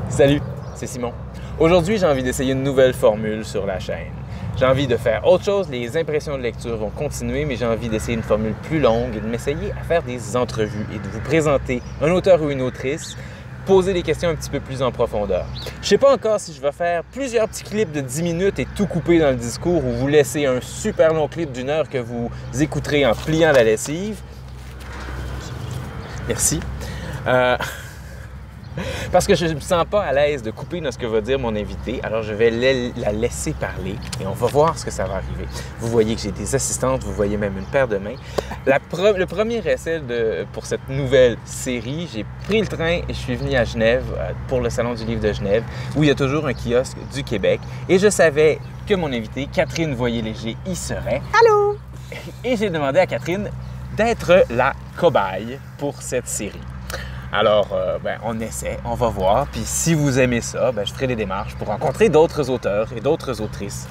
Salut, c'est Simon. Aujourd'hui, j'ai envie d'essayer une nouvelle formule sur la chaîne. J'ai envie de faire autre chose, les impressions de lecture vont continuer, mais j'ai envie d'essayer une formule plus longue et de m'essayer à faire des entrevues et de vous présenter un auteur ou une autrice, poser des questions un petit peu plus en profondeur. Je ne sais pas encore si je vais faire plusieurs petits clips de 10 minutes et tout couper dans le discours ou vous laisser un super long clip d'1 heure que vous écouterez en pliant la lessive. Merci. Parce que je ne me sens pas à l'aise de couper dans ce que va dire mon invité, alors je vais la laisser parler et on va voir ce que ça va arriver. Vous voyez que j'ai des assistantes, vous voyez même une paire de mains. Le premier essai pour cette nouvelle série, j'ai pris le train et je suis venu à Genève pour le Salon du livre de Genève, où il y a toujours un kiosque du Québec. Et je savais que mon invitée, Catherine Voyer-Léger, y serait. Allô! Et j'ai demandé à Catherine d'être la cobaye pour cette série. Alors, on essaie, on va voir. Puis si vous aimez ça, je ferai des démarches pour rencontrer d'autres auteurs et d'autres autrices.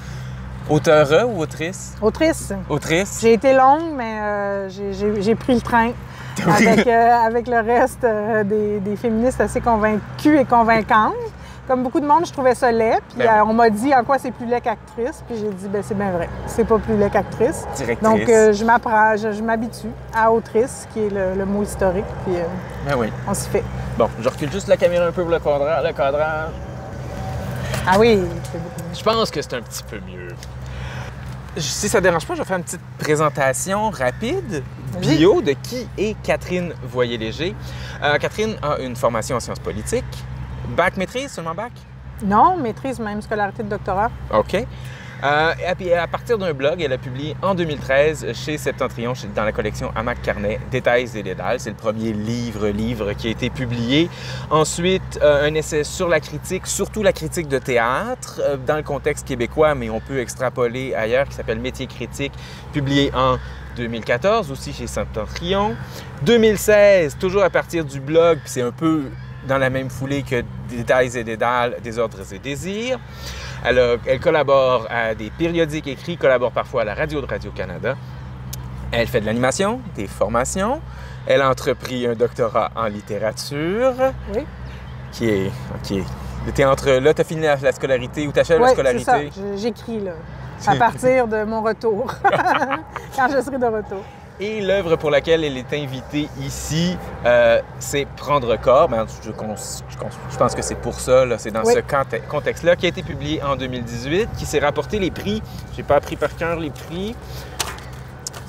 Auteure ou autrice? Autrice. Autrice? J'ai été longue, mais j'ai pris le train avec le reste des féministes assez convaincues et convaincantes. Comme beaucoup de monde, je trouvais ça laid. Puis on m'a dit en quoi c'est plus laid qu'actrice. Puis j'ai dit, c'est bien vrai. C'est pas plus laid qu'actrice. Directrice. Donc, je m'habitue à autrice, qui est le mot historique. Puis oui. on s'y fait. Bon, je recule juste la caméra un peu pour le cadrage. Ah oui, c'est beaucoup mieux. Je pense que c'est un petit peu mieux. Si ça ne dérange pas, je vais faire une petite présentation rapide, bio, de qui est Catherine Voyer-Léger. Catherine a une formation en sciences politiques. Bac maîtrise, seulement bac? Non, maîtrise, même scolarité de doctorat. OK. Et puis, à partir d'un blog, elle a publié en 2013 chez Septentrion, dans la collection Hamac Carnet, Détails et dédales. C'est le premier livre qui a été publié. Ensuite, un essai sur la critique, surtout la critique de théâtre, dans le contexte québécois, mais on peut extrapoler ailleurs, qui s'appelle Métiers critiques, publié en 2014, aussi chez Septentrion. 2016, toujours à partir du blog, puis c'est un peu dans la même foulée que Détails et dédales, Désordres et désirs. Elle collabore à des périodiques écrits, collabore parfois à la radio de Radio-Canada. Elle fait de l'animation, des formations. Elle a entrepris un doctorat en littérature. Oui. T'es entre là, t'as fini la scolarité ou t'achèves la scolarité? Oui, c'est ça. J'écris, là, à partir de mon retour, quand je serai de retour. Et l'œuvre pour laquelle elle est invitée ici, c'est Prendre corps. Je pense que c'est pour ça, là, c'est dans ce contexte-là, qui a été publié en 2018, qui s'est rapporté les prix. J'ai pas appris par cœur les prix.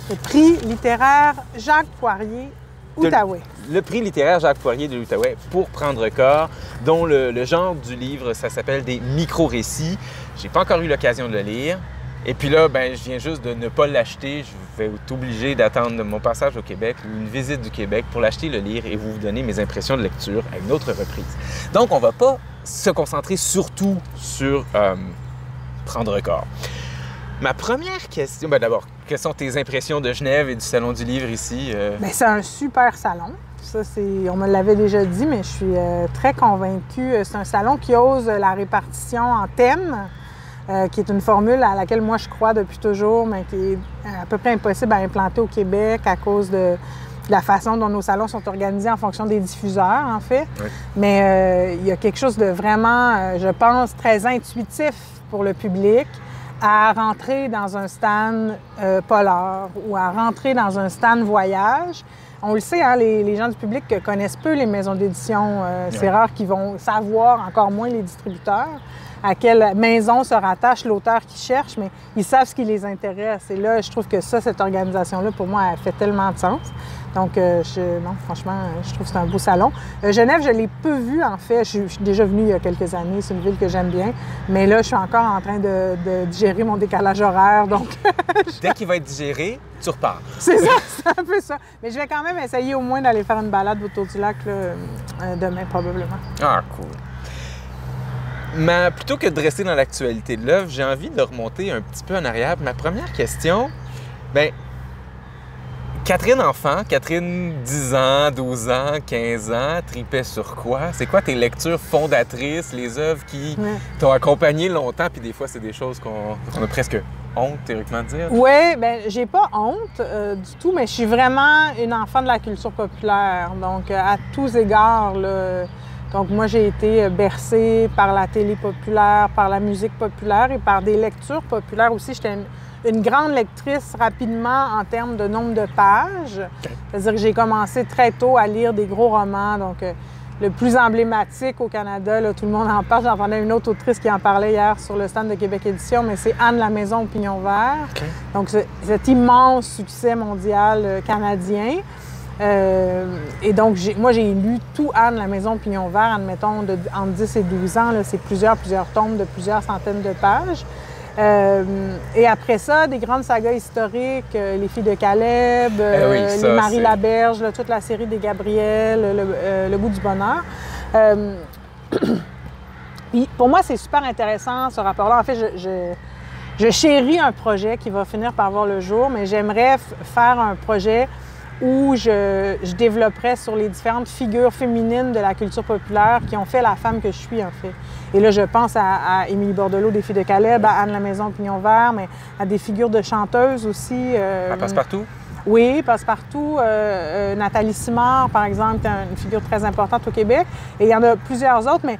Le prix littéraire Jacques Poirier, Outaouais. Le prix littéraire Jacques Poirier de l'Outaouais pour Prendre corps, dont le genre du livre, ça s'appelle des micro-récits. J'ai pas encore eu l'occasion de le lire. Et puis là, je viens juste de ne pas l'acheter. Je vais être obligé d'attendre mon passage au Québec ou une visite du Québec pour l'acheter, le lire et vous donner mes impressions de lecture à une autre reprise. Donc, on ne va pas se concentrer surtout sur Prendre corps. Ma première question, d'abord, quelles sont tes impressions de Genève et du Salon du livre ici? C'est un super salon. Ça, on me l'avait déjà dit, mais je suis très convaincue. C'est un salon qui ose la répartition en thèmes. Qui est une formule à laquelle moi je crois depuis toujours, mais qui est à peu près impossible à implanter au Québec à cause de la façon dont nos salons sont organisés en fonction des diffuseurs, en fait. Oui. Mais il y a quelque chose de vraiment, je pense, très intuitif pour le public à rentrer dans un stand polar ou à rentrer dans un stand voyage. On le sait, hein, les gens du public connaissent peu les maisons d'édition. C'est rare qu'ils vont savoir, encore moins les distributeurs, à quelle maison se rattache l'auteur qui cherche, mais ils savent ce qui les intéresse. Et là, je trouve que cette organisation-là, pour moi, elle fait tellement de sens. Donc, franchement, je trouve que c'est un beau salon. Genève, je l'ai peu vu, en fait. Je suis déjà venue il y a quelques années. C'est une ville que j'aime bien. Mais là, je suis encore en train de digérer mon décalage horaire, donc... Dès qu'il va être digéré, tu repars. C'est ça, c'est un peu ça. Mais je vais quand même essayer au moins d'aller faire une balade autour du lac, là, demain, probablement. Ah, cool. Mais plutôt que de rester dans l'actualité de l'œuvre, j'ai envie de remonter un petit peu en arrière. Ma première question, Catherine enfant, Catherine 10 ans, 12 ans, 15 ans, tripait sur quoi? C'est quoi tes lectures fondatrices, les œuvres qui t'ont accompagné longtemps? Puis des fois, c'est des choses qu'on a presque honte, théoriquement, de dire. Oui, j'ai pas honte du tout, mais je suis vraiment une enfant de la culture populaire. Donc, à tous égards, là, Donc moi, j'ai été bercée par la télé populaire, par la musique populaire et par des lectures populaires aussi. J'étais une grande lectrice rapidement en termes de nombre de pages. C'est-à-dire que j'ai commencé très tôt à lire des gros romans. Donc le plus emblématique au Canada, là, tout le monde en parle. J'entendais une autre autrice qui en parlait hier sur le stand de Québec Édition, mais c'est Anne La Maison au Pignon Vert. Okay. Donc cet immense succès mondial canadien. Et donc, moi, j'ai lu tout Anne La Maison Pignon Vert, admettons, entre 10 et 12 ans. C'est plusieurs tomes de plusieurs centaines de pages. Et après ça, des grandes sagas historiques, Les Filles de Caleb, les Marie Laberge, toute la série des Gabriel, Le Goût du bonheur. Puis pour moi, c'est super intéressant, ce rapport-là. En fait, je chéris un projet qui va finir par voir le jour, mais j'aimerais faire un projet où je développerais sur les différentes figures féminines de la culture populaire qui ont fait la femme que je suis, en fait. Et là, je pense à Émilie Bordelot, des Filles de Caleb, à Anne La Maison Pignon Vert, mais à des figures de chanteuses aussi. Passepartout? Oui, Passepartout. Nathalie Simard, par exemple, est une figure très importante au Québec. Et il y en a plusieurs autres, mais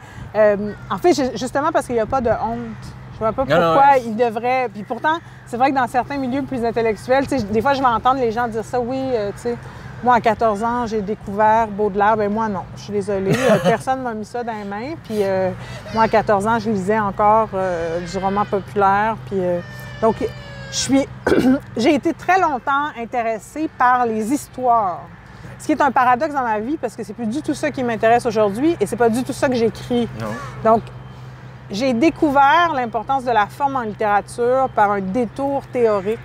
en fait, justement parce qu'il n'y a pas de honte. Je ne vois pas pourquoi il devrait... Puis pourtant, c'est vrai que dans certains milieux plus intellectuels, des fois, je vais entendre les gens dire ça. Oui, tu sais, moi, à 14 ans, j'ai découvert Baudelaire. Bien, moi, non. Je suis désolée. Personne ne m'a mis ça dans les mains. Puis moi, à 14 ans, je lisais encore du roman populaire. Puis donc, j'ai été très longtemps intéressée par les histoires. Ce qui est un paradoxe dans ma vie, parce que c'est plus du tout ça qui m'intéresse aujourd'hui et c'est pas du tout ça que j'écris. Donc, j'ai découvert l'importance de la forme en littérature par un détour théorique,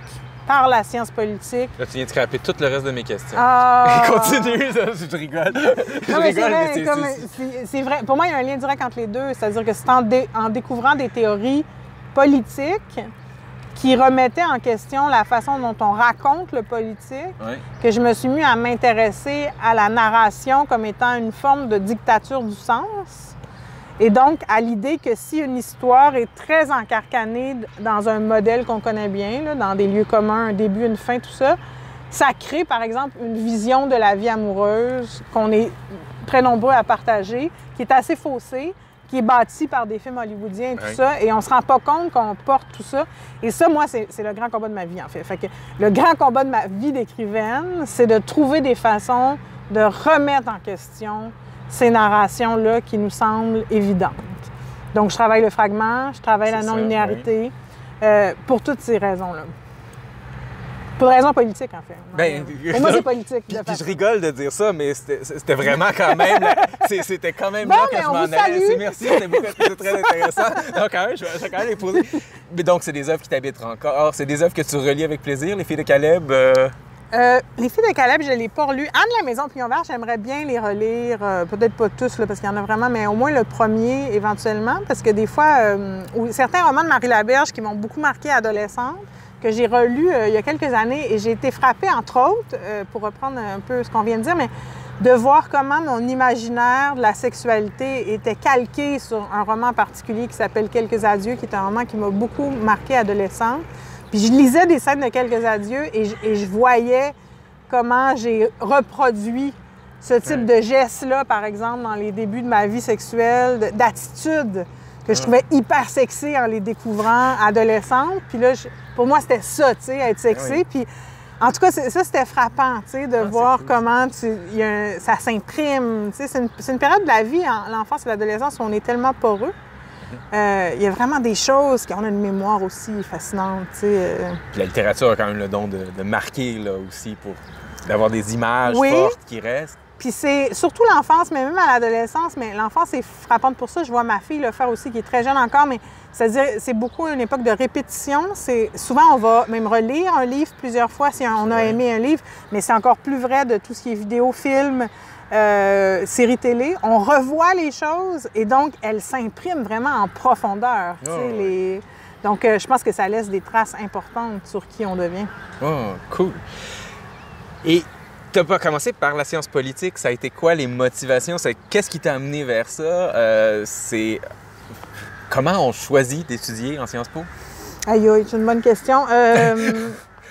par la science politique. Là, tu viens de scraper tout le reste de mes questions. Ah! Continue, je rigole. C'est vrai. Pour moi, il y a un lien direct entre les deux. C'est-à-dire que c'est en découvrant des théories politiques qui remettaient en question la façon dont on raconte le politique que je me suis mis à m'intéresser à la narration comme étant une forme de dictature du sens. Et donc, à l'idée que si une histoire est très encarcanée dans un modèle qu'on connaît bien, là, dans des lieux communs, un début, une fin, tout ça, ça crée, par exemple, une vision de la vie amoureuse qu'on est très nombreux à partager, qui est assez faussée, qui est bâtie par des films hollywoodiens et tout ça, et on se rend pas compte qu'on porte tout ça. Et ça, moi, c'est le grand combat de ma vie, en fait. Fait que le grand combat de ma vie d'écrivaine, c'est de trouver des façons de remettre en question ces narrations-là qui nous semblent évidentes. Donc, je travaille le fragment, je travaille la non-linéarité, pour toutes ces raisons-là. Pour des raisons politiques, en fait. Pour moi, c'est politique. Puis je rigole de dire ça, mais c'était vraiment quand même... C'était quand même là que je m'en allais. Merci, c'était très intéressant. Donc, quand même, je vais quand même les poser. Mais donc, c'est des œuvres qui t'habitent encore. C'est des œuvres que tu relis avec plaisir, Les Filles de Caleb? Les Filles de Caleb, je ne l'ai pas relu. Anne La Maison Pignon Vert, j'aimerais bien les relire. Peut-être pas tous, là, parce qu'il y en a vraiment, mais au moins le premier, éventuellement. Parce que des fois, certains romans de Marie Laberge qui m'ont beaucoup marqué adolescente, que j'ai relu il y a quelques années, et j'ai été frappée, entre autres, pour reprendre un peu ce qu'on vient de dire, mais de voir comment mon imaginaire de la sexualité était calqué sur un roman particulier qui s'appelle Quelques adieux, qui est un roman qui m'a beaucoup marqué adolescente. Puis je lisais des scènes de Quelques adieux et je voyais comment j'ai reproduit ce type de geste-là, par exemple, dans les débuts de ma vie sexuelle, d'attitude que je trouvais hyper sexy en les découvrant adolescente. Puis là, pour moi, c'était ça, tu sais, être sexy. Puis en tout cas, ça, c'était frappant, tu sais, de voir comment ça s'imprime. Tu sais, c'est une période de la vie, l'enfance et l'adolescence, où on est tellement poreux. Il y a vraiment des choses qu'on a une mémoire aussi fascinante, tu sais. Puis la littérature a quand même le don de marquer, là, aussi, d'avoir des images fortes qui restent. Puis c'est surtout l'enfance, mais même à l'adolescence, mais l'enfance est frappante pour ça. Je vois ma fille le faire aussi, qui est très jeune encore, mais c'est-à-dire c'est beaucoup une époque de répétition. Souvent, on va même relire un livre plusieurs fois si on a aimé un livre, mais c'est encore plus vrai de tout ce qui est vidéo, film, séries télé. On revoit les choses et donc elles s'impriment vraiment en profondeur. Donc, je pense que ça laisse des traces importantes sur qui on devient. Oh, cool. Et tu n'as pas commencé par la science politique. Ça a été quoi les motivations? Qu'est-ce qui t'a amené vers ça? Comment on choisit d'étudier en Sciences Po? Aïe, c'est une bonne question.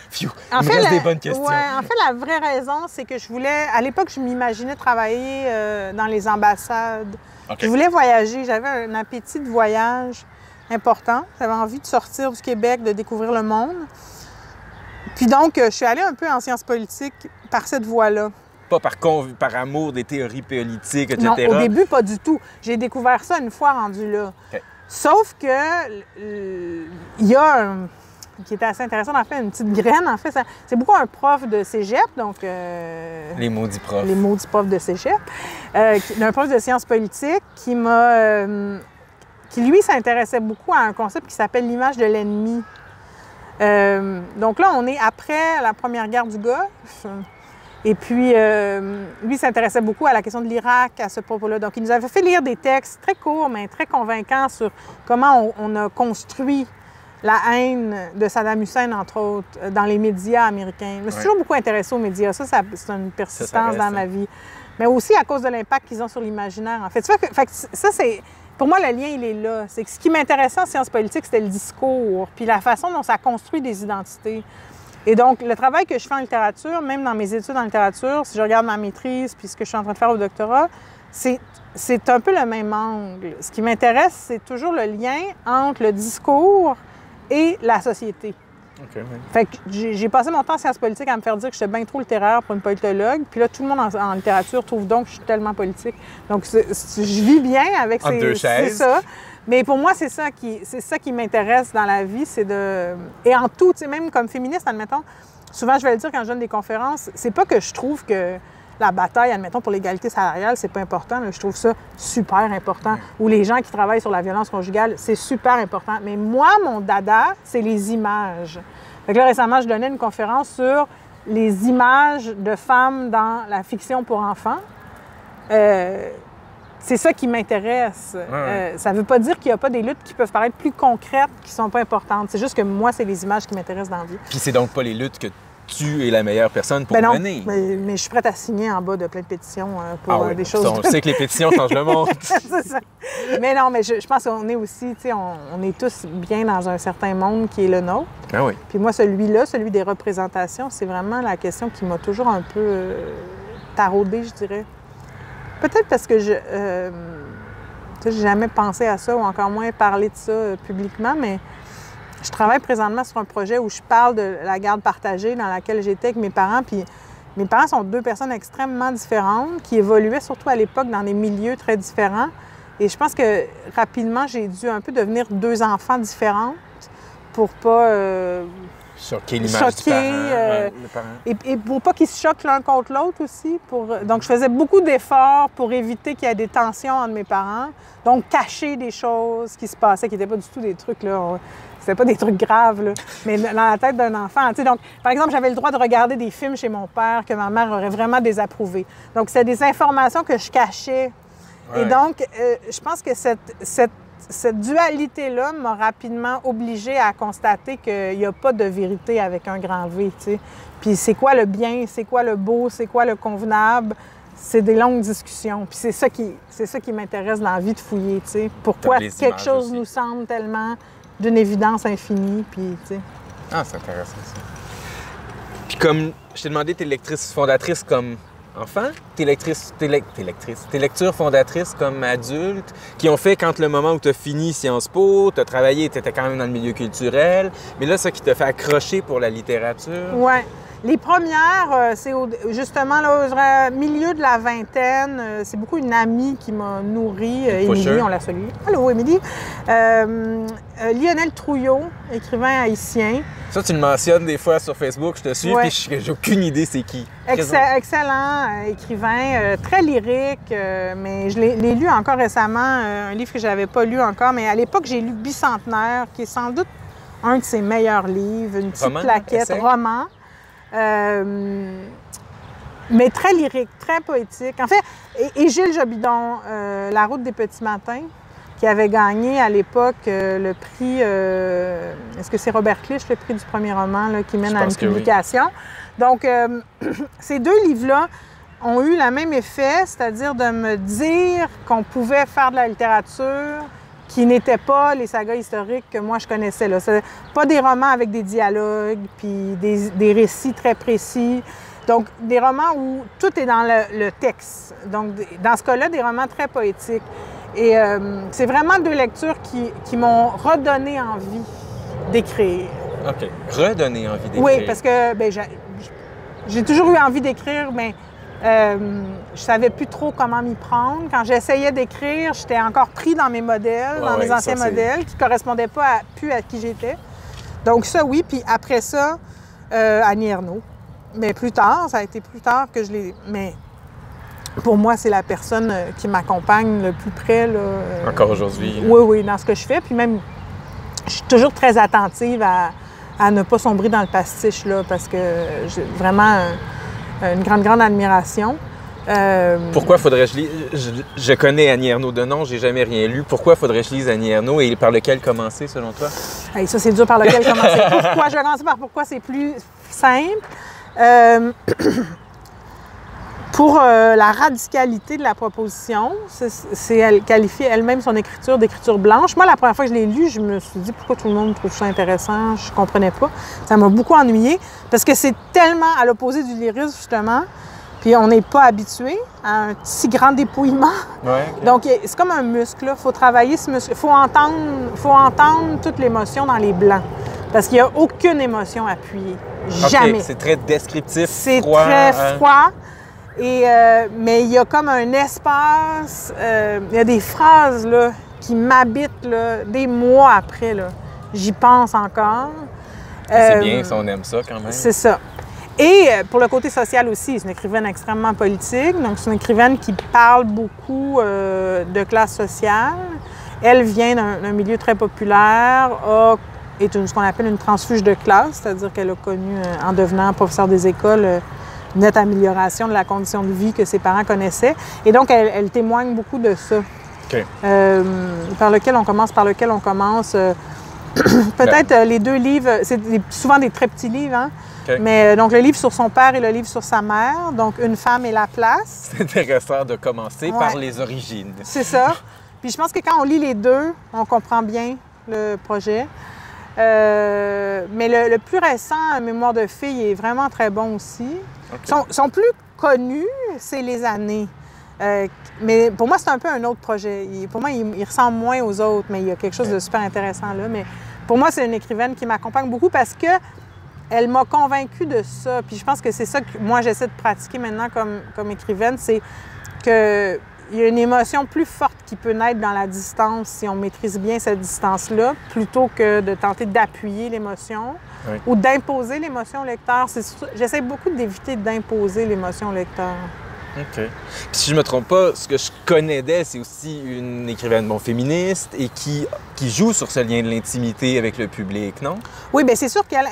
Phew, En il me fait, reste des bonnes questions. ouais, en fait, la vraie raison, c'est que je voulais... À l'époque, je m'imaginais travailler dans les ambassades. OK. Je voulais voyager. J'avais un appétit de voyage important. J'avais envie de sortir du Québec, de découvrir le monde. Puis donc, je suis allée un peu en sciences politiques par cette voie-là. Pas par amour des théories politiques, etc. Non, au début, pas du tout. J'ai découvert ça une fois rendu là. OK. Sauf que il y a un... qui était assez intéressant, en fait, une petite graine. En fait, c'est beaucoup un prof de cégep, donc... Les maudits profs. Les maudits profs de cégep. Un prof de sciences politiques qui m'a... qui, lui, s'intéressait beaucoup à un concept qui s'appelle l'image de l'ennemi. Donc là, on est après la Première Guerre du Golfe. Et puis, lui s'intéressait beaucoup à la question de l'Irak à ce propos-là. Donc, il nous avait fait lire des textes très courts, mais très convaincants sur comment on a construit la haine de Saddam Hussein, entre autres, dans les médias américains. Je me suis toujours beaucoup intéressée aux médias. Ça c'est une persistance dans ma vie. Mais aussi à cause de l'impact qu'ils ont sur l'imaginaire, en fait. Ça, c'est... Pour moi, le lien, il est là. C'est que ce qui m'intéressait en sciences politiques, c'était le discours, puis la façon dont ça construit des identités. Et donc, le travail que je fais en littérature, même dans mes études en littérature, si je regarde ma maîtrise puis ce que je suis en train de faire au doctorat, c'est un peu le même angle. Ce qui m'intéresse, c'est toujours le lien entre le discours et la société. OK, oui. Fait que j'ai passé mon temps en sciences politiques à me faire dire que j'étais bien trop littéraire pour une politologue. Puis là, tout le monde en littérature trouve donc que je suis tellement politique. Donc, je vis bien avec Entre deux chaises. C'est ça. Mais pour moi, c'est ça qui m'intéresse dans la vie, c'est de... Et en tout, tu sais, même comme féministe, admettons, souvent, je vais le dire quand je donne des conférences, c'est pas que je trouve que la bataille, admettons, pour l'égalité salariale, c'est pas important. Là. Je trouve ça super important. Ou les gens qui travaillent sur la violence conjugale, c'est super important. Mais moi, mon dada, c'est les images. Fait que là, récemment, je donnais une conférence sur les images de femmes dans la fiction pour enfants. C'est ça qui m'intéresse. Ça ne veut pas dire qu'il n'y a pas des luttes qui peuvent paraître plus concrètes, qui ne sont pas importantes. C'est juste que moi, c'est les images qui m'intéressent dans la vie. Puis c'est donc pas les luttes que tu es la meilleure personne pour mener. Mais je suis prête à signer en bas de plein de pétitions pour des choses... On sait que les pétitions changent le monde. C'est ça. Mais non, mais je pense qu'on est aussi, tu sais, on est tous bien dans un certain monde qui est le nôtre. Ah oui. Puis moi, celui-là, celui des représentations, c'est vraiment la question qui m'a toujours un peu taraudée, je dirais. Peut-être parce que je n'ai jamais pensé à ça ou encore moins parlé de ça publiquement, mais je travaille présentement sur un projet où je parle de la garde partagée dans laquelle j'étais avec mes parents. Puis mes parents sont deux personnes extrêmement différentes qui évoluaient surtout à l'époque dans des milieux très différents. Et je pense que rapidement, j'ai dû un peu devenir deux enfants différentes pour pas... Choquer l'image du parent. Et pour pas qu'ils se choquent l'un contre l'autre aussi. Donc, je faisais beaucoup d'efforts pour éviter qu'il y ait des tensions entre mes parents. Donc, cacher des choses qui se passaient, qui n'étaient pas du tout des trucs, là. C'était pas des trucs graves, là, mais dans la tête d'un enfant. Tu sais, donc, par exemple, j'avais le droit de regarder des films chez mon père que ma mère aurait vraiment désapprouvé. Donc, c'était des informations que je cachais. Ouais. Et donc, je pense que cette dualité-là m'a rapidement obligée à constater qu'il n'y a pas de vérité avec un grand V, tu sais. Puis c'est quoi le bien, c'est quoi le beau, c'est quoi le convenable? C'est des longues discussions. Puis c'est ça qui m'intéresse dans la vie de fouiller, tu sais. Pourquoi quelque chose nous semble tellement d'une évidence infinie, puis, tu sais. Ah, c'est intéressant, ça. Puis comme je t'ai demandé, t'es lectrice fondatrice comme enfant, tes lectures fondatrices comme adulte, qui ont fait quand le moment où tu as fini Sciences Po, tu as travaillé, tu étais quand même dans le milieu culturel, mais là, ça qui t'a fait accrocher pour la littérature? Oui. Les premières, c'est justement là, je dirais, milieu de la vingtaine. C'est beaucoup une amie qui m'a nourrie. Émilie, on la salue. Allô, Émilie. Lionel Trouillot, écrivain haïtien. Ça, tu le mentionnes des fois sur Facebook, je te suis, puis j'ai aucune idée c'est qui. Excellent écrivain, très lyrique, mais je l'ai lu encore récemment, un livre que je n'avais pas lu encore, mais à l'époque, j'ai lu Bicentenaire, qui est sans doute un de ses meilleurs livres, une petite plaquette, roman. Mais très lyrique, très poétique. En fait, et Gilles Jobidon, La route des petits matins, qui avait gagné à l'époque le prix, est-ce que c'est Robert Clich, le prix du premier roman là, qui mène à une publication. Oui. Donc, ces deux livres-là ont eu le même effet, c'est-à-dire de me dire qu'on pouvait faire de la littérature qui n'étaient pas les sagas historiques que moi je connaissais. Là. C'est pas des romans avec des dialogues, puis des récits très précis. Donc, des romans où tout est dans le texte. Donc, dans ce cas-là, des romans très poétiques. Et c'est vraiment 2 lectures qui m'ont redonné envie d'écrire. OK. Redonner envie d'écrire. Oui, parce que ben, j'ai toujours eu envie d'écrire, mais je savais plus trop comment m'y prendre. Quand j'essayais d'écrire, j'étais encore pris dans mes modèles, dans mes anciens modèles, qui ne correspondaient pas plus à qui j'étais. Donc ça, oui. Puis après ça, Annie Ernaux. Mais plus tard, ça a été plus tard que je l'ai... Mais pour moi, c'est la personne qui m'accompagne le plus près. Là, encore aujourd'hui. Oui, oui, dans ce que je fais. Puis même, je suis toujours très attentive à ne pas sombrer dans le pastiche, là, parce que j'ai vraiment une grande admiration. Pourquoi faudrait-je lire... Je connais Annie Ernaux de nom, j'ai jamais rien lu. Pourquoi faudrait je lise Annie Ernaux et par lequel commencer, selon toi? Hey, ça, c'est dur par lequel commencer. Pourquoi? Je vais commencer par pourquoi c'est plus simple. Pour la radicalité de la proposition, elle qualifie elle-même son écriture d'écriture blanche. Moi, la première fois que je l'ai lu, je me suis dit pourquoi tout le monde trouve ça intéressant, je comprenais pas. Ça m'a beaucoup ennuyée parce que c'est tellement à l'opposé du lyrisme, justement. Puis on n'est pas habitué à un si grand dépouillement. Ouais, okay. Donc, c'est comme un muscle, il faut travailler ce muscle. Il faut entendre toute l'émotion dans les blancs. Parce qu'il n'y a aucune émotion appuyée. Jamais. Okay, c'est très descriptif, c'est froid. C'est très froid. Et, mais il y a comme un espace, il y a des phrases là, qui m'habitent là, des mois après. Là. J'y pense encore. C'est bien si on aime ça quand même. C'est ça. Et pour le côté social aussi, c'est une écrivaine extrêmement politique. Donc, c'est une écrivaine qui parle beaucoup de classe sociale. Elle vient d'un milieu très populaire, est ce qu'on appelle une transfuge de classe, c'est-à-dire qu'elle a connu, en devenant professeure des écoles, une nette amélioration de la condition de vie que ses parents connaissaient. Et donc, elle témoigne beaucoup de ça. Okay. Par lequel on commence. Peut-être les 2 livres, c'est souvent des très petits livres, hein? Okay. Mais donc, le livre sur son père et le livre sur sa mère, donc Une femme et la place. C'est intéressant de commencer par les origines. C'est ça. Puis je pense que quand on lit les 2, on comprend bien le projet. Mais le plus récent, Mémoire de fille, est vraiment très bon aussi. Okay. Son plus connu, c'est Les années. Mais pour moi, c'est un peu un autre projet. Pour moi, il ressemble moins aux autres, mais il y a quelque chose de super intéressant là. Mais pour moi, c'est une écrivaine qui m'accompagne beaucoup parce que elle m'a convaincue de ça. Puis je pense que c'est ça que moi, j'essaie de pratiquer maintenant comme écrivaine, c'est qu'il y a une émotion plus forte qui peut naître dans la distance si on maîtrise bien cette distance-là, plutôt que de tenter d'appuyer l'émotion ou d'imposer l'émotion au lecteur. J'essaie beaucoup d'éviter d'imposer l'émotion au lecteur. OK. Puis si je me trompe pas, ce que je connais d'elle, c'est aussi une écrivaine féministe et qui joue sur ce lien de l'intimité avec le public, non? Oui, bien c'est sûr qu'elle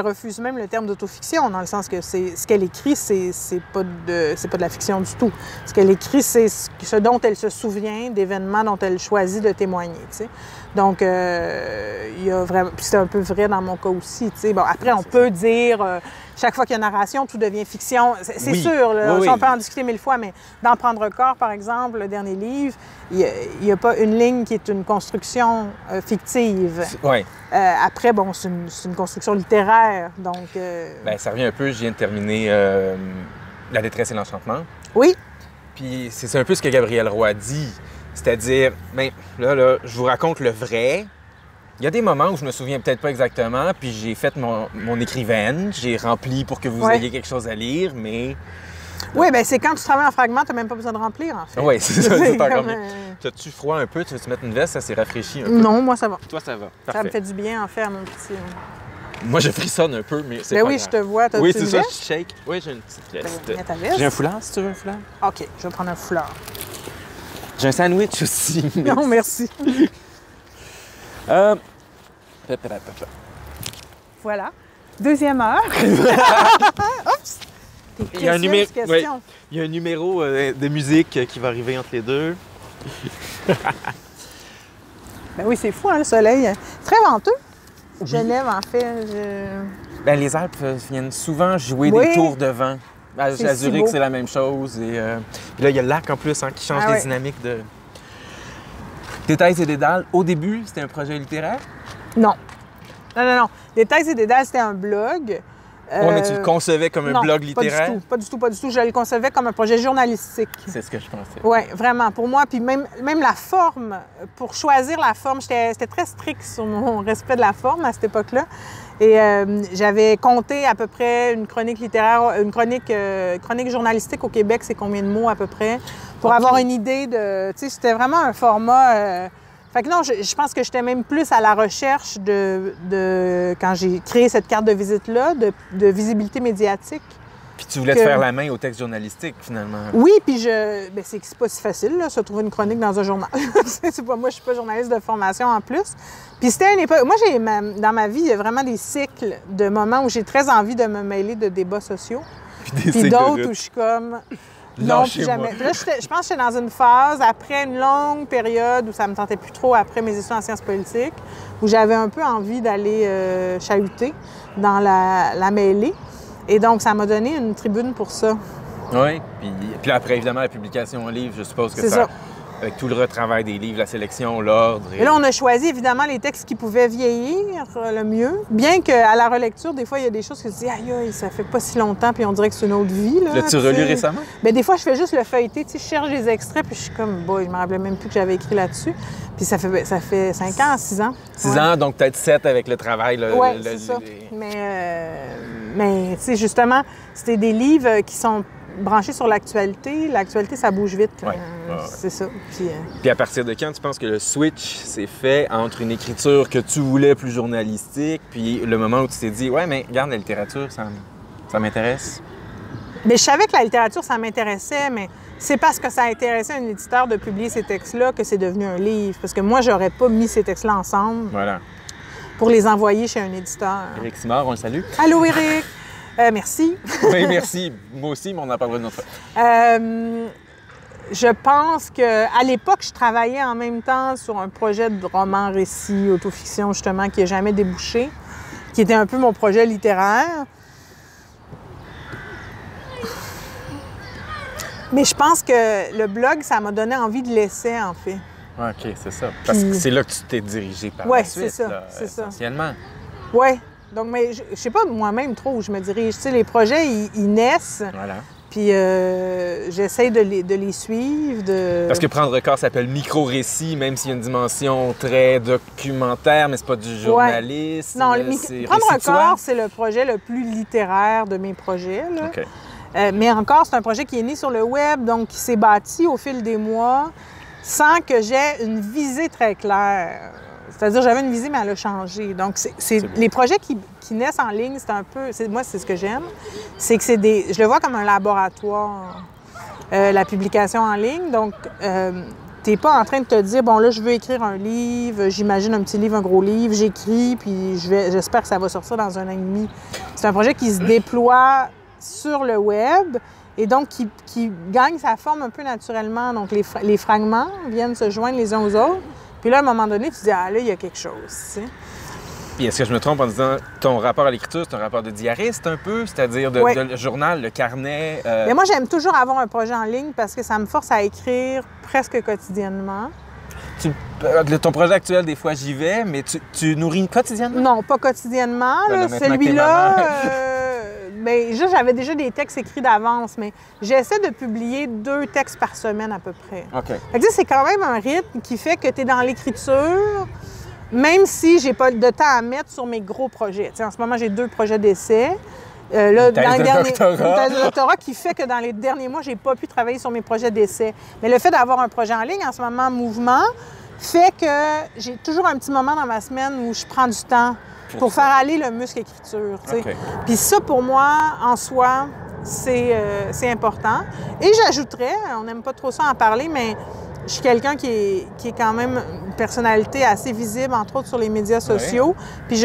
refuse même le terme d'autofiction, dans le sens que ce qu'elle écrit, c'est pas de la fiction du tout. Ce qu'elle écrit, c'est ce dont elle se souvient, d'événements dont elle choisit de témoigner, tu sais. Donc, il y a vraiment... Puis c'est un peu vrai dans mon cas aussi, tu sais. Bon, après, on peut dire... chaque fois qu'il y a narration, tout devient fiction. C'est sûr, là, on peut en discuter 1000 fois, mais dans Prendre corps, par exemple, le dernier livre, il n'y a pas une ligne qui est une construction fictive. Oui. Après, bon, c'est une construction littéraire, donc... Bien, ça revient un peu, je viens de terminer La détresse et l'enchantement. Oui. Puis c'est un peu ce que Gabriel Roy dit, c'est-à-dire, bien, là, je vous raconte le vrai. Il y a des moments où je me souviens peut-être pas exactement, puis j'ai fait mon écrivaine, j'ai rempli pour que vous ayez quelque chose à lire, mais... Oui, bien c'est quand tu travailles en fragments, tu n'as même pas besoin de remplir, en fait. Oui, c'est ça, c'est encore mieux. T'as-tu froid un peu? Tu veux-tu mettre une veste? Ça s'est rafraîchi un peu? Non, moi, ça va. Toi, ça va. Parfait. Ça me fait du bien, en fait, à mon petit... Moi, je frissonne un peu, mais c'est pas oui, grave. Je te vois. Oui, c'est ça, je shake. Oui, j'ai une petite veste. J'ai un foulard, si tu veux un foulard. OK, je vais prendre un foulard. J'ai un sandwich aussi. Non, merci. Voilà. 2e heure. Oups! Il y a un numéro de musique qui va arriver entre les deux. Ben oui, c'est fou, hein, le soleil. Très venteux. Oui. Genève, en fait. Ben, les Alpes viennent souvent jouer des tours de vent. À Zurich, c'est la même chose. Et puis là, il y a le lac en plus qui change les dynamiques de... Détails et dédales, au début, c'était un projet littéraire? Non. Non. Détails et dédales, c'était un blog. Oui, mais tu le concevais comme un blog littéraire? Pas du tout. Je le concevais comme un projet journalistique. C'est ce que je pensais. Oui, vraiment. Pour moi, puis même la forme, pour choisir la forme, j'étais très stricte sur mon respect de la forme à cette époque-là. Et j'avais compté à peu près une chronique littéraire, une chronique journalistique au Québec, c'est combien de mots à peu près, pour avoir une idée de... Tu sais, c'était vraiment un format... Fait que non, je pense que j'étais même plus à la recherche quand j'ai créé cette carte de visite-là, de visibilité médiatique. Puis tu voulais te faire la main au texte journalistique, finalement. Oui, puis c'est pas si facile, là, se trouver une chronique dans un journal. Moi, je suis pas journaliste de formation en plus. Puis c'était une époque... Moi, dans ma vie, il y a vraiment des cycles de moments où j'ai très envie de me mêler de débats sociaux. Puis d'autres où je suis comme... Non, plus jamais. Puis là, je pense que j'étais dans une phase, après une longue période où ça me tentait plus trop, après mes études en sciences politiques, où j'avais un peu envie d'aller chahuter dans la mêlée. Et donc, ça m'a donné une tribune pour ça. Oui, puis après, évidemment, la publication en livre, je suppose que ça... Avec tout le retravail des livres, la sélection, l'ordre... Et là, on a choisi, évidemment, les textes qui pouvaient vieillir le mieux. Bien qu'à la relecture, des fois, il y a des choses que je dis « Aïe, ça fait pas si longtemps, puis on dirait que c'est une autre vie. » L'as-tu relu récemment? Bien, des fois, je fais juste le feuilleté. Tu sais, je cherche des extraits, puis je suis comme « Boy, je me rappelais même plus que j'avais écrit là-dessus. » Puis ça fait 5 ans, 6 ans. 6 ans, donc peut-être 7 avec le travail. Oui, c'est ça. Mais tu sais, justement, c'était des livres qui sont branchés sur l'actualité. L'actualité, ça bouge vite. Ouais. C'est ça. Puis à partir de quand tu penses que le switch s'est fait entre une écriture que tu voulais plus journalistique, puis le moment où tu t'es dit « Ouais, mais regarde, la littérature, ça m'intéresse? » Bien, je savais que la littérature, ça m'intéressait, mais c'est parce que ça a intéressé un éditeur de publier ces textes-là que c'est devenu un livre. Parce que moi, j'aurais pas mis ces textes-là ensemble pour les envoyer chez un éditeur. Éric Simard, on le salue. Allô, Éric! Merci. Oui, merci. Moi aussi, mais on en parlera une autre fois. Je pense qu'à l'époque, je travaillais en même temps sur un projet de roman-récit, autofiction, justement, qui n'a jamais débouché, qui était un peu mon projet littéraire. Mais je pense que le blog, ça m'a donné envie de l'essai, en fait. OK, c'est ça. Parce que c'est là que tu t'es dirigé par la suite, c'est ça. Essentiellement. Oui. Donc, mais je sais pas moi-même trop où je me dirige. Tu sais, les projets, ils naissent. Voilà. Puis j'essaie de les suivre. Parce que Prendre corps s'appelle micro-récit, même s'il y a une dimension très documentaire, mais c'est pas du journalisme. Non, Prendre corps, c'est le projet le plus littéraire de mes projets. Là. OK. Mais encore, c'est un projet qui est né sur le web, donc qui s'est bâti au fil des mois sans que j'aie une visée très claire. C'est-à-dire, j'avais une visée, mais elle a changé. Donc, les projets qui naissent en ligne, c'est un peu... Moi, c'est ce que j'aime. C'est que je le vois comme un laboratoire, la publication en ligne. Donc, t'es pas en train de te dire, bon, là, je veux écrire un livre, j'imagine un petit livre, un gros livre, j'écris, puis j'espère que ça va sortir dans 1 an et demi. C'est un projet qui se déploie sur le web et donc qui gagne sa forme un peu naturellement. Donc, les fragments viennent se joindre les uns aux autres. Puis là, à un moment donné, tu te dis, ah là, il y a quelque chose, tu sais. Puis est-ce que je me trompe en disant, ton rapport à l'écriture, c'est un rapport de diariste un peu? C'est-à-dire de journal, le carnet? Mais moi, j'aime toujours avoir un projet en ligne parce que ça me force à écrire presque quotidiennement. Ton projet actuel, des fois, j'y vais, mais tu nourris quotidiennement? Non, pas quotidiennement. Celui-là, mais j'avais déjà des textes écrits d'avance, mais j'essaie de publier 2 textes par semaine à peu près. OK. Fait que c'est quand même un rythme qui fait que tu es dans l'écriture, même si j'ai pas de temps à mettre sur mes gros projets. T'sais, en ce moment, j'ai 2 projets d'essai. Une thèse de doctorat qui fait que dans les derniers mois, j'ai pas pu travailler sur mes projets d'essai. Mais le fait d'avoir un projet en ligne, en ce moment, Mouvement, fait que j'ai toujours un petit moment dans ma semaine où je prends du temps pour faire aller le muscle écriture. Okay. Puis ça, pour moi, en soi, c'est important. Et j'ajouterais, on n'aime pas trop ça en parler, mais je suis quelqu'un qui est quand même une personnalité assez visible, entre autres sur les médias sociaux. Puis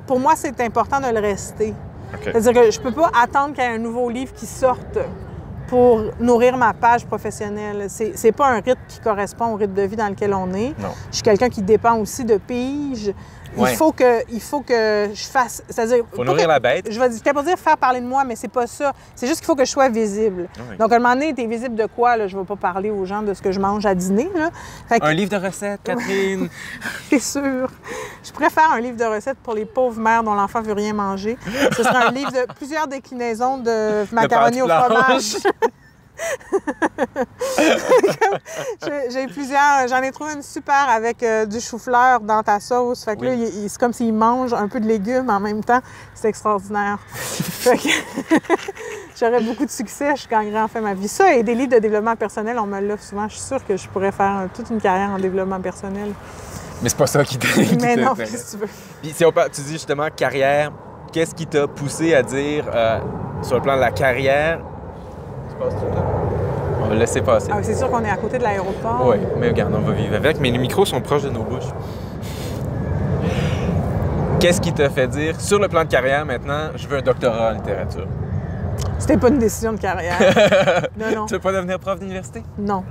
pour moi, c'est important de le rester. Okay. C'est-à-dire que je peux pas attendre qu'il y ait un nouveau livre qui sorte pour nourrir ma page professionnelle. C'est pas un rythme qui correspond au rythme de vie dans lequel on est. Non. Je suis quelqu'un qui dépend aussi de piges. Ouais. Il faut que je fasse... C'est-à-dire... Faut nourrir la bête. Je vais pas dire faire parler de moi, mais c'est pas ça. C'est juste qu'il faut que je sois visible. Oui. Donc, à un moment donné, t'es visible de quoi? Là? Je vais pas parler aux gens de ce que je mange à dîner. Là. Fait que... Un livre de recettes, Catherine! C'est sûr. Je pourrais faire un livre de recettes pour les pauvres mères dont l'enfant veut rien manger. Ce serait un livre de plusieurs déclinaisons de macaroni au fromage. J'ai plusieurs. J'en ai trouvé une super avec du chou-fleur dans ta sauce. Fait que là, c'est comme s'il mange un peu de légumes en même temps. C'est extraordinaire. Fait que j'aurais beaucoup de succès. Je gagnerais enfin ma vie. Ça et des livres de développement personnel, on me l'offre souvent. Je suis sûre que je pourrais faire toute une carrière en développement personnel. Mais c'est pas ça qui t'intéresse. Mais non, qu'est-ce que tu veux? Puis si tu dis justement carrière, qu'est-ce qui t'a poussé à dire sur le plan de la carrière? Tu passes tout le temps? On va le laisser passer. Ah, c'est sûr qu'on est à côté de l'aéroport. Oui, mais regarde, on va vivre avec. Mais les micros sont proches de nos bouches. Qu'est-ce qui t'a fait dire, sur le plan de carrière maintenant, je veux un doctorat en littérature? C'était pas une décision de carrière. Non. Tu veux pas devenir prof d'université? Non.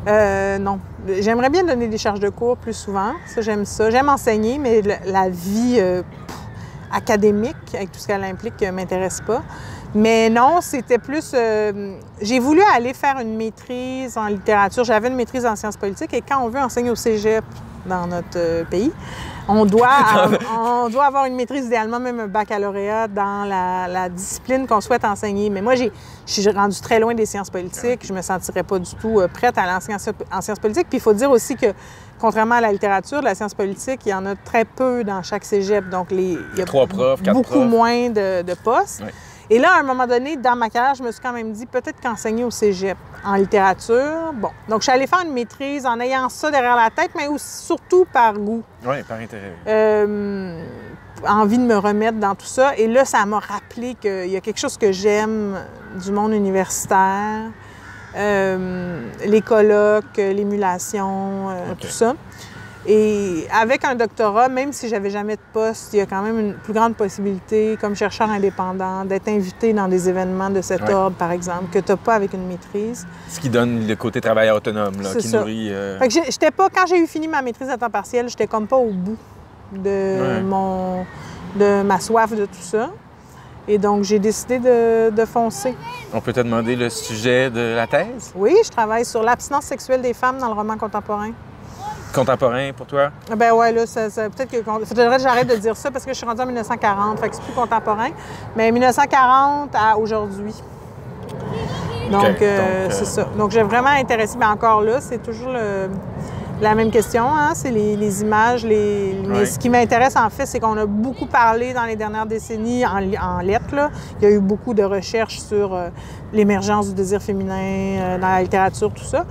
Non. J'aimerais bien donner des charges de cours plus souvent. Ça, j'aime ça. J'aime enseigner, mais la vie académique, avec tout ce qu'elle implique, m'intéresse pas. Mais non, c'était plus... j'ai voulu aller faire une maîtrise en littérature. J'avais une maîtrise en sciences politiques et quand on veut enseigner au cégep dans notre pays, on doit avoir une maîtrise, idéalement même un baccalauréat dans la discipline qu'on souhaite enseigner. Mais moi, je suis rendue très loin des sciences politiques. Je me sentirais pas du tout prête à aller en sciences politiques. Puis il faut dire aussi que, contrairement à la littérature, de la science politique, il y en a très peu dans chaque cégep. Donc, il y a 3 profs, 4 beaucoup profs. moins de postes. Ouais. Et là, à un moment donné, dans ma carrière, je me suis quand même dit peut-être qu'enseigner au cégep en littérature, bon. Donc, je suis allée faire une maîtrise en ayant ça derrière la tête, mais aussi, surtout par goût. Oui, par intérêt. Envie de me remettre dans tout ça. Et là, ça m'a rappelé qu'il y a quelque chose que j'aime du monde universitaire, les colloques, l'émulation, tout ça. Et avec un doctorat, même si j'avais jamais de poste, il y a quand même une plus grande possibilité, comme chercheur indépendant, d'être invité dans des événements de cet ordre, par exemple, que tu n'as pas avec une maîtrise. Ce qui donne le côté travailleur autonome, là, qui ça. nourrit... Fait que j'étais pas, quand j'ai eu fini ma maîtrise à temps partiel, j'étais comme pas au bout de ma soif de tout ça. Et donc, j'ai décidé de foncer. On peut te demander le sujet de la thèse? Oui, je travaille sur l'abstinence sexuelle des femmes dans le roman contemporain. Contemporain pour toi? Ben ouais, là, peut-être que... Faudrait que j'arrête de dire ça parce que je suis rendue en 1940, fait que c'est plus contemporain. Mais 1940 à aujourd'hui. Donc, c'est ça. Donc, j'ai vraiment intéressé. Mais encore là, c'est toujours la même question, hein? C'est les images. Mais ce qui m'intéresse, en fait, c'est qu'on a beaucoup parlé dans les dernières décennies en lettres, là. Il y a eu beaucoup de recherches sur l'émergence du désir féminin dans la littérature, tout ça.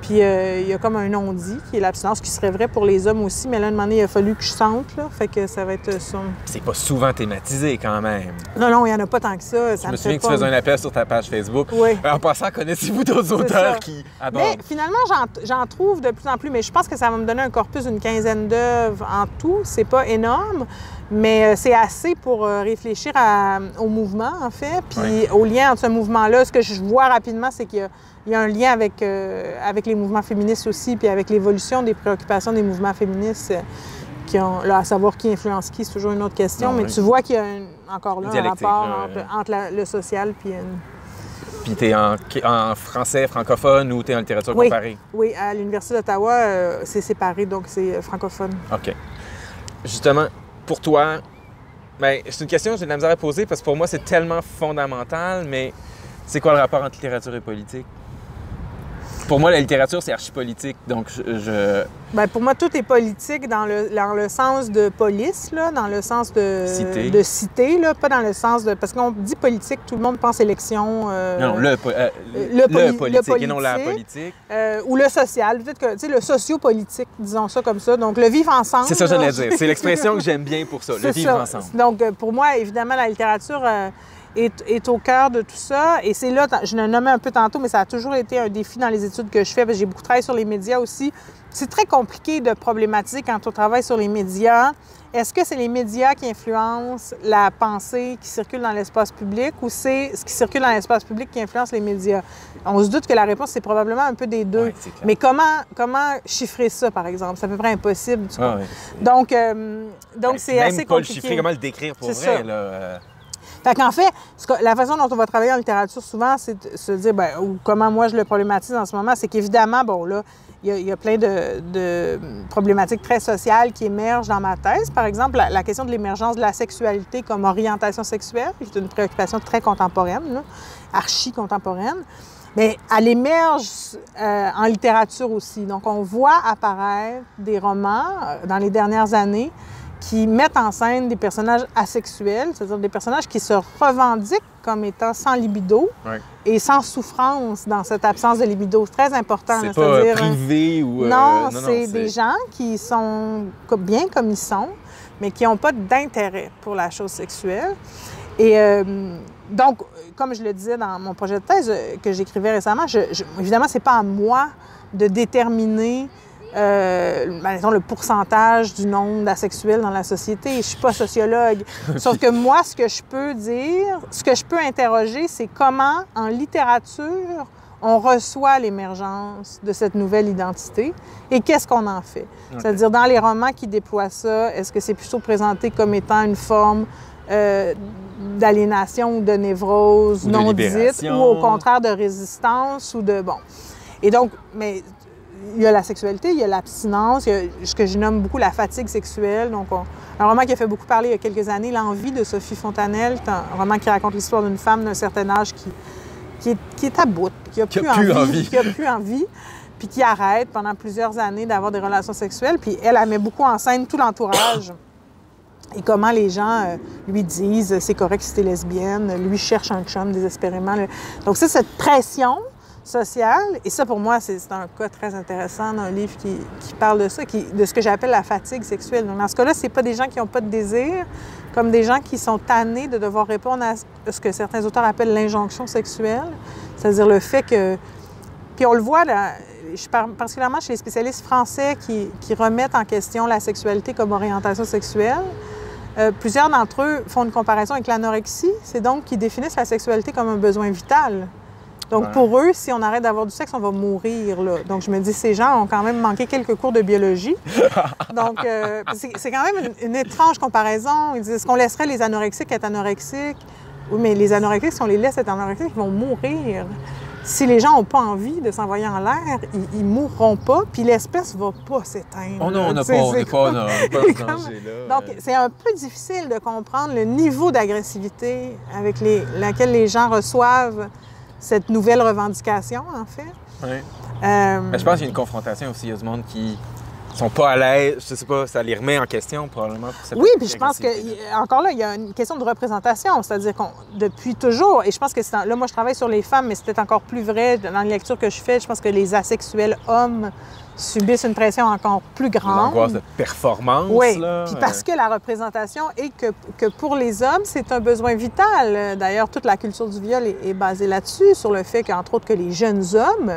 Puis il y a comme un non-dit, qui est l'abstinence, qui serait vrai pour les hommes aussi. Mais là, un moment donné, il a fallu que je sente, là. Fait que ça va être ça. C'est pas souvent thématisé, quand même. Non, il n'y en a pas tant que ça. Je me souviens que tu faisais un appel sur ta page Facebook. Oui. En passant, connaissez-vous d'autres auteurs qui abordent? Mais finalement, j'en trouve de plus en plus. Mais je pense que ça va me donner un corpus d'une quinzaine d'œuvres en tout. C'est pas énorme, mais c'est assez pour réfléchir au mouvement, en fait. Puis au lien entre ce mouvement-là, ce que je vois rapidement, c'est qu'il y a un lien avec les mouvements féministes aussi, puis avec l'évolution des préoccupations des mouvements féministes qui ont, là, à savoir qui influence qui, c'est toujours une autre question, mais tu vois qu'il y a encore là un rapport entre le social puis... Puis tu es en français francophone ou tu es en littérature comparée? Oui, à l'Université d'Ottawa, c'est séparé, donc c'est francophone. OK. Justement, pour toi, bien, c'est une question que j'ai de la misère à poser parce que pour moi, c'est tellement fondamental, mais c'est quoi le rapport entre littérature et politique? Pour moi, la littérature, c'est archi-politique, donc Bien, pour moi, tout est politique dans le sens de police, là, dans le sens de cité, là, pas dans le sens de... Parce qu'on dit politique, tout le monde pense élection... non, le politique et non la politique. Ou le social, peut-être que, tu sais, le socio-politique, disons ça comme ça. Donc, le vivre ensemble... C'est ça que j'allais dire. C'est l'expression que j'aime bien pour ça, le vivre ensemble. Donc, pour moi, évidemment, la littérature... est au cœur de tout ça. Et c'est là, je le nommais un peu tantôt, mais ça a toujours été un défi dans les études que je fais, parce que j'ai beaucoup travaillé sur les médias aussi. C'est très compliqué de problématiser quand on travaille sur les médias. Est-ce que c'est les médias qui influencent la pensée qui circule dans l'espace public ou c'est ce qui circule dans l'espace public qui influence les médias? On se doute que la réponse, c'est probablement un peu des deux. Ouais, mais comment chiffrer ça, par exemple? C'est à peu près impossible. Tu vois? Ouais. Donc c'est assez Même pas compliqué. le chiffrer, comment le décrire pour vrai? Là, Fait qu'en fait, la façon dont on va travailler en littérature souvent, c'est de se dire, ou comment moi je le problématise en ce moment, c'est qu'évidemment, bon là, il y a plein de problématiques très sociales qui émergent dans ma thèse. Par exemple, la question de l'émergence de la sexualité comme orientation sexuelle, qui est une préoccupation très contemporaine, là, archi-contemporaine. Mais elle émerge en littérature aussi. Donc, on voit apparaître des romans dans les dernières années qui mettent en scène des personnages asexuels, c'est-à-dire des personnages qui se revendiquent comme étant sans libido et sans souffrance dans cette absence de libido. C'est très important. C'est pas privé ou... Non, c'est des gens qui sont bien comme ils sont, mais qui n'ont pas d'intérêt pour la chose sexuelle. Et donc, comme je le disais dans mon projet de thèse que j'écrivais récemment, évidemment, c'est pas à moi de déterminer disons, le pourcentage du nombre d'asexuels dans la société. Je ne suis pas sociologue. Sauf que moi, ce que je peux dire, ce que je peux interroger, c'est comment, en littérature, on reçoit l'émergence de cette nouvelle identité et qu'est-ce qu'on en fait. Okay. C'est-à-dire, dans les romans qui déploient ça, est-ce que c'est plutôt présenté comme étant une forme d'aliénation ou de névrose non dite, ou au contraire de résistance ou de... Bon. Et donc, mais... il y a la sexualité, il y a l'abstinence, il y a ce que je nomme beaucoup la fatigue sexuelle. Donc, un roman qui a fait beaucoup parler il y a quelques années, L'Envie de Sophie Fontanelle, c'est un roman qui raconte l'histoire d'une femme d'un certain âge qui est à bout, qui n'a plus envie, puis qui arrête pendant plusieurs années d'avoir des relations sexuelles. Puis elle met beaucoup en scène tout l'entourage et comment les gens lui disent « c'est correct si t'es lesbienne », lui cherche un chum désespérément. Donc, c'est cette pression sociale. Et ça, pour moi, c'est un cas très intéressant dans un livre qui parle de ça, de ce que j'appelle la fatigue sexuelle. Donc, dans ce cas-là, c'est pas des gens qui n'ont pas de désir, comme des gens qui sont tannés de devoir répondre à ce que certains auteurs appellent l'injonction sexuelle, c'est-à-dire le fait que... Puis on le voit, je parle particulièrement chez les spécialistes français qui remettent en question la sexualité comme orientation sexuelle. Plusieurs d'entre eux font une comparaison avec l'anorexie. C'est donc qu'ils définissent la sexualité comme un besoin vital. Donc, pour eux, si on arrête d'avoir du sexe, on va mourir, là. Donc, je me dis, ces gens ont quand même manqué quelques cours de biologie. Donc, c'est quand même une étrange comparaison. Ils disent, est-ce qu'on laisserait les anorexiques être anorexiques? Oui, mais les anorexiques, si on les laisse être anorexiques, ils vont mourir. Si les gens n'ont pas envie de s'envoyer en l'air, ils ne mourront pas, puis l'espèce ne va pas s'éteindre. Oh non, on n'est pas dans ce danger-là. Donc, c'est un peu difficile de comprendre le niveau d'agressivité avec laquelle les gens reçoivent cette nouvelle revendication, en fait. Oui. Je pense qu'il y a une confrontation aussi. Il y a du monde qui sont pas à l'aise. Je sais pas, ça les remet en question, probablement. Oui, puis je pense que, encore là, il y a une question de représentation. C'est-à-dire qu'on, depuis toujours, et je pense que là, moi, je travaille sur les femmes, mais c'est peut-être encore plus vrai dans les lectures que je fais. Je pense que les asexuels hommes subissent une pression encore plus grande. L'angoisse de performance. Oui, là. Puis parce que la représentation est que pour les hommes, c'est un besoin vital. D'ailleurs, toute la culture du viol est basée là-dessus, sur le fait qu'entre autres que les jeunes hommes,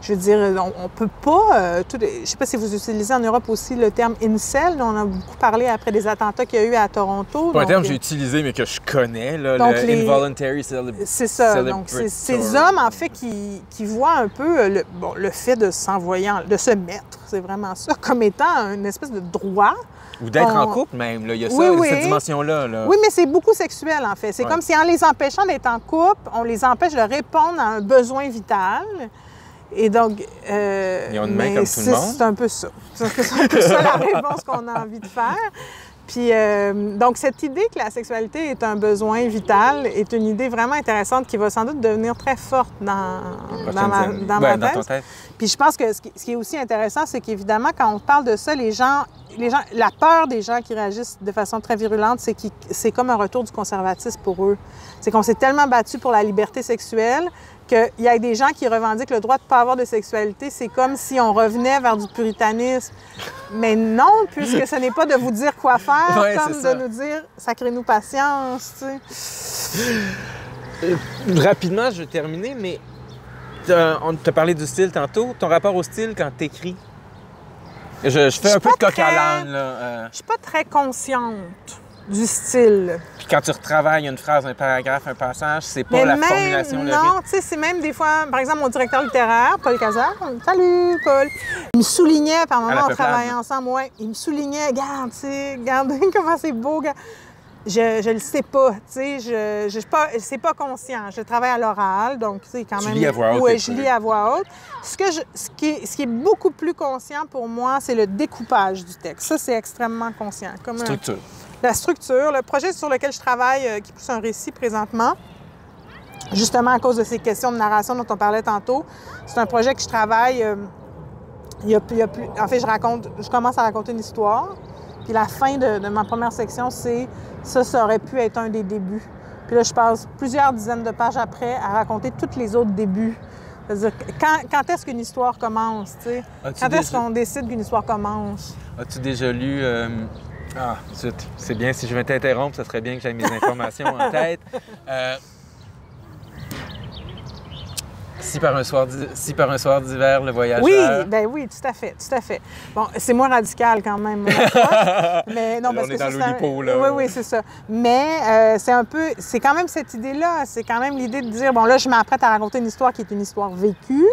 je veux dire, on peut pas... je ne sais pas si vous utilisez en Europe aussi le terme incel. On a beaucoup parlé après des attentats qu'il y a eu à Toronto. C'est un terme que j'ai utilisé, mais que je connais, là, donc le involuntary celibate. C'est ça. Donc, c'est ces hommes, en fait, qui voient un peu le fait de s'envoyer, de se mettre, c'est vraiment ça, comme étant une espèce de droit. Ou d'être en couple même, là. Il y a cette dimension-là. Là. Oui, mais c'est beaucoup sexuel, en fait. C'est comme si en les empêchant d'être en couple, on les empêche de répondre à un besoin vital. Et donc... ils ont une main comme tout le monde. C'est un peu ça. C'est un peu ça la réponse qu'on a envie de faire. Puis, donc, cette idée que la sexualité est un besoin vital est une idée vraiment intéressante qui va sans doute devenir très forte dans ma thèse. Puis je pense que ce qui est aussi intéressant, c'est qu'évidemment, quand on parle de ça, les gens, la peur des gens qui réagissent de façon très virulente, c'est comme un retour du conservatisme pour eux. C'est qu'on s'est tellement battu pour la liberté sexuelle qu'il y a des gens qui revendiquent le droit de ne pas avoir de sexualité. C'est comme si on revenait vers du puritanisme. Mais non, puisque ce n'est pas de vous dire quoi faire, comme de nous dire « sacrez-nous patience », tu sais. Rapidement, je vais terminer, mais on t'a parlé du style tantôt. Ton rapport au style quand t'écris? Je fais un peu de coq à l'âne, là. Je suis pas très consciente du style. Puis quand tu retravailles une phrase, un paragraphe, un passage, c'est pas la formulation, le rythme. Non, tu sais, c'est même des fois, par exemple, mon directeur littéraire, Paul Cazard, salut Paul, il me soulignait, par moment, on travaillait ensemble, ouais, il me soulignait, regarde, tu sais, regardez comment c'est beau, regarde. Je le sais pas, tu sais, c'est pas conscient. Je travaille à l'oral, donc tu sais quand même. Tu lis à voix haute. Oui, je lis à voix haute. Ce qui est beaucoup plus conscient pour moi, c'est le découpage du texte. Ça, c'est extrêmement conscient. Comme structure. La structure. Le projet sur lequel je travaille, qui pousse un récit présentement, justement à cause de ces questions de narration dont on parlait tantôt, c'est un projet que je travaille. Il y a plus. En fait, je commence à raconter une histoire. Puis la fin de ma première section, c'est ça aurait pu être un des débuts. Puis là, je passe plusieurs dizaines de pages après à raconter tous les autres débuts. C'est-à-dire, quand est-ce qu'une histoire commence, tu sais? Quand est-ce qu'on décide qu'une histoire commence? As-tu déjà lu... zut, c'est bien, si je vais t'interrompre, ça serait bien que j'aie mes informations en tête. Si par un soir d'hiver, le voyageur... Oui, tout à fait. Bon, c'est moins radical quand même, mais non, là, on est dans l'Oulipo, là. Oui, c'est ça. Mais c'est quand même cette idée-là. C'est quand même l'idée de dire, bon, là, je m'apprête à raconter une histoire qui est une histoire vécue.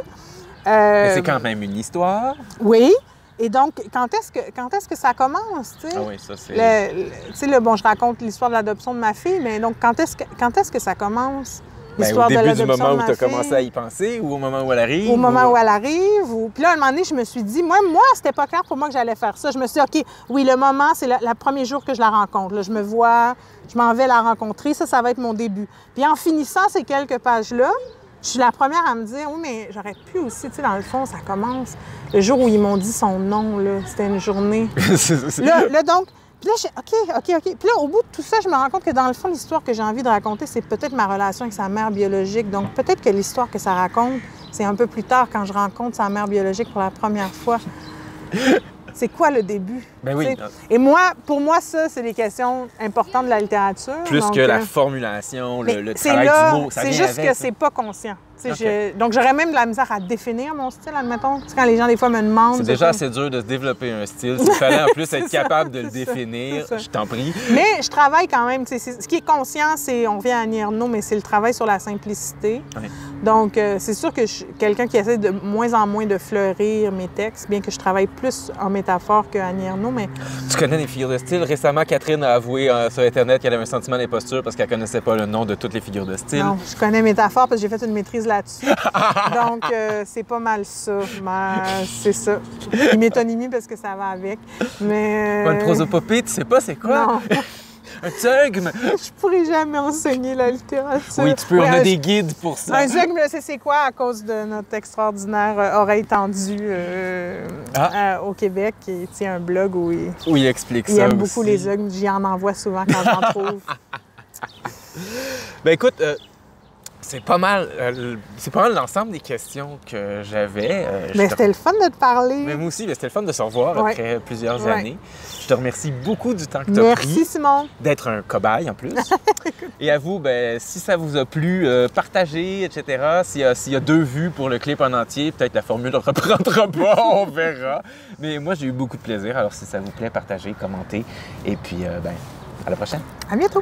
Mais c'est quand même une histoire. Oui. Et donc, quand est-ce que ça commence, tu sais? Ah oui, ça, c'est... Tu sais, bon, je raconte l'histoire de l'adoption de ma fille, mais donc, quand est-ce que ça commence? Au début du moment où tu as commencé à y penser ou au moment où elle arrive? Au moment où elle arrive. Puis là, à un moment donné, je me suis dit, moi, c'était pas clair pour moi que j'allais faire ça. Je me suis dit, OK, oui, le moment, c'est le premier jour que je la rencontre. Là, je me vois, je m'en vais la rencontrer. Ça va être mon début. Puis en finissant ces quelques pages-là, je suis la première à me dire, oui, mais j'aurais pu aussi, tu sais, dans le fond, ça commence. Le jour où ils m'ont dit son nom, là, c'était une journée. Là, donc... Puis là, OK. Puis là, au bout de tout ça, je me rends compte que dans le fond, l'histoire que j'ai envie de raconter, c'est peut-être ma relation avec sa mère biologique. Donc, peut-être que l'histoire que ça raconte, c'est un peu plus tard quand je rencontre sa mère biologique pour la première fois. C'est quoi le début? Ben oui. Et pour moi, ça, c'est des questions importantes de la littérature. Plus donc, que la formulation, le travail du mot, ça c'est vient juste avec, que c'est pas conscient. Donc, j'aurais même de la misère à définir mon style, admettons. Quand les gens, des fois, me demandent... C'est déjà assez dur de se développer un style. S'il fallait en plus être capable de le définir, je t'en prie. Mais je travaille quand même. Ce qui est conscient, c'est, on revient à Annie Ernaux, mais c'est le travail sur la simplicité. Oui. Donc, c'est sûr que je suis quelqu'un qui essaie de moins en moins de fleurir mes textes, bien que je travaille plus en métaphore qu'Annie Ernaux, mais... Tu connais des figures de style. Récemment, Catherine a avoué sur Internet qu'elle avait un sentiment d'imposture parce qu'elle connaissait pas le nom de toutes les figures de style. Non, je connais métaphore parce que j'ai fait une maîtrise là-dessus. Donc, c'est pas mal ça. C'est ça. Une métonymie parce que ça va avec. Mais... Pas une prosopopée, tu sais pas c'est quoi? Non. Un zeugme? Je pourrais jamais enseigner la littérature. Oui, tu peux. On a des guides pour ça. Un zeugme, c'est quoi à cause de notre extraordinaire oreille tendue au Québec, qui tient un blog où il explique ça. Il aime beaucoup les zeugmes. J'y en envoie souvent quand j'en trouve. Ben écoute, c'est pas mal l'ensemble des questions que j'avais. Mais c'était le fun de te parler. Mais moi aussi, c'était le fun de se revoir après plusieurs années. Je te remercie beaucoup du temps que tu as pris. Merci, Simon. D'être un cobaye en plus. Et à vous, si ça vous a plu, partagez, etc. S'il y a 2 vues pour le clip en entier, peut-être la formule ne reprendra pas, on verra. Mais moi, j'ai eu beaucoup de plaisir. Alors, si ça vous plaît, partagez, commentez. Et puis, à la prochaine. À bientôt.